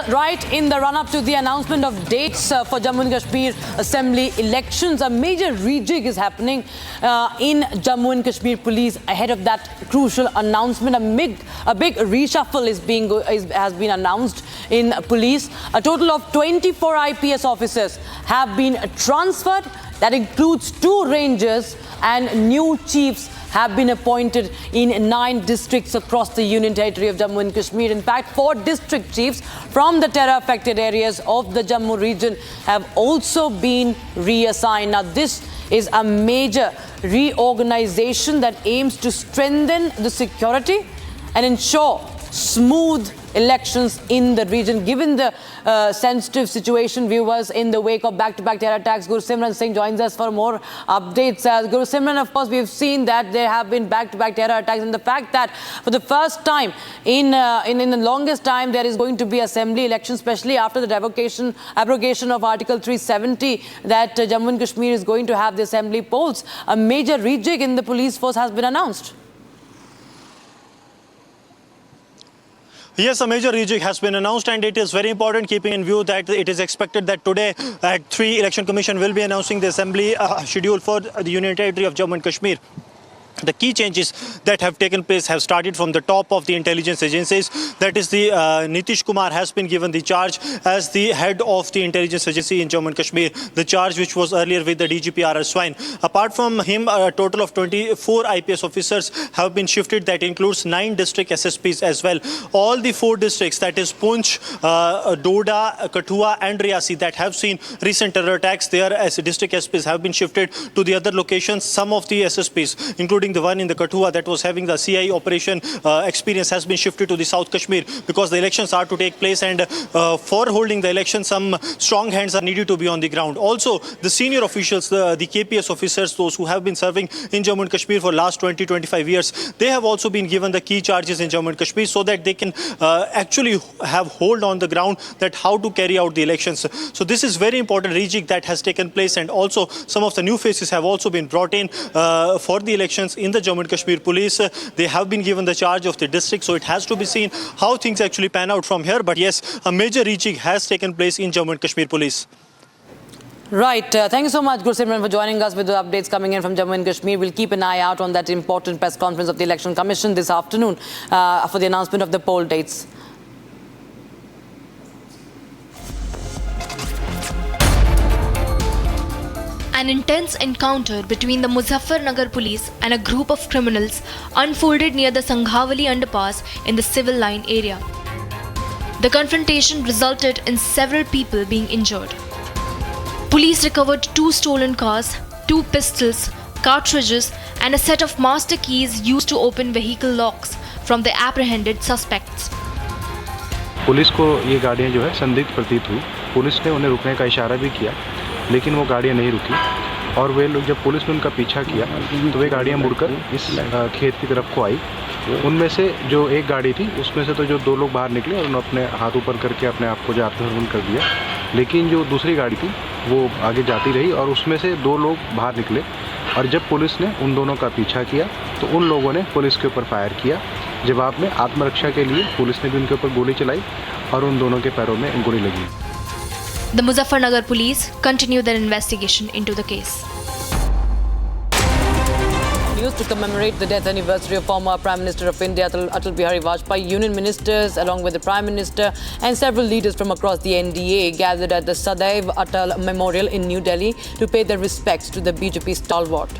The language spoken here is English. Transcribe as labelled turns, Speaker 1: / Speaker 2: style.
Speaker 1: right in the run-up to the announcement of dates for Jammu and Kashmir Assembly elections, a major rejig is happening in Jammu and Kashmir Police ahead of that crucial announcement. A big reshuffle has been announced in police. A total of 24 IPS officers have been transferred. That includes 2 rangers, and new chiefs have been appointed in 9 districts across the Union Territory of Jammu and Kashmir. In fact, 4 district chiefs from the terror-affected areas of the Jammu region have also been reassigned. Now, this is a major reorganization that aims to strengthen the security and ensure smooth elections in the region. Given the sensitive situation, viewers, in the wake of back-to-back terror attacks, Gursimran Singh joins us for more updates. Gursimran, of course, we've seen that there have been back-to-back terror attacks, and the fact that for the first time in the longest time there is going to be assembly elections, especially after the abrogation of Article 370, that Jammu and Kashmir is going to have the assembly polls. A major rejig in the police force has been announced.
Speaker 2: Yes, a major rejig has been announced, and it is very important, keeping in view that it is expected that today at 3, Election Commission will be announcing the assembly schedule for the Union Territory of Jammu and Kashmir. The key changes that have taken place have started from the top of the intelligence agencies. That is, the Nitish Kumar has been given the charge as the head of the intelligence agency in Jammu and Kashmir, the charge which was earlier with the DGP R.R. Swine. Apart from him, a total of 24 IPS officers have been shifted. That includes 9 district SSPs as well. All the 4 districts, that is Poonch, Doda, Kathua and Riyasi, that have seen recent terror attacks, their district SPs have been shifted to the other locations. Some of the SSPs, including the one in the Kathua that was having the CI operation experience, has been shifted to the South Kashmir, because the elections are to take place, and for holding the election some strong hands are needed to be on the ground. Also, the senior officials, the KPS officers, those who have been serving in Jammu and Kashmir for last 20-25 years, they have also been given the key charges in Jammu and Kashmir, so that they can actually have hold on the ground that how to carry out the elections. So this is very important rejig that has taken place, and also some of the new faces have also been brought in for the elections in the Jammu and Kashmir police. They have been given the charge of the district, so it has to be seen how things actually pan out from here. But yes, a major rejig has taken place in Jammu and Kashmir police.
Speaker 1: Right. Thank you so much, Gursimran, for joining us with the updates coming in from Jammu and Kashmir. We'll keep an eye out on that important press conference of the Election Commission this afternoon for the announcement of the poll dates.
Speaker 3: An intense encounter between the Muzaffarnagar police and a group of criminals unfolded near the Sanghavali underpass in the civil line area. The confrontation resulted in several people being injured. Police recovered 2 stolen cars, 2 pistols, cartridges, and a set of master keys used to open vehicle locks from the apprehended suspects.
Speaker 4: Police को ये गाड़ियाँ जो है संदिग्ध प्रतीत हुई। Police ने उन्हें रुकने का इशारा भी किया, लेकिन वो गाड़ियाँ नहीं रुकी, और वे लोग, जब पुलिस ने उनका पीछा किया तो वे गाड़ियाँ मुड़कर इस खेत की तरफ को आई। उनमें से जो एक गाड़ी थी, उसमें से तो जो 2 लोग बाहर निकले और उन्होंने अपने हाथ ऊपर करके अपने आप को जो आत्मसमर्पण कर दिया, लेकिन जो दूसरी गाड़ी थी वो आगे जाती रही और उसमें से 2 लोग बाहर निकले, और जब पुलिस ने उन दोनों का पीछा किया तो उन लोगों ने पुलिस के ऊपर फायर किया। जवाब में आत्मरक्षा के लिए पुलिस ने भी उनके ऊपर गोली चलाई और उन दोनों के पैरों में गोली लगी।
Speaker 3: The Muzaffarnagar police continue their investigation into the case.
Speaker 1: News to commemorate the death anniversary of former Prime Minister of India, Atal Bihari Vajpayee. Union ministers, along with the Prime Minister and several leaders from across the NDA, gathered at the Sadaiv Atal Memorial in New Delhi to pay their respects to the BJP stalwart.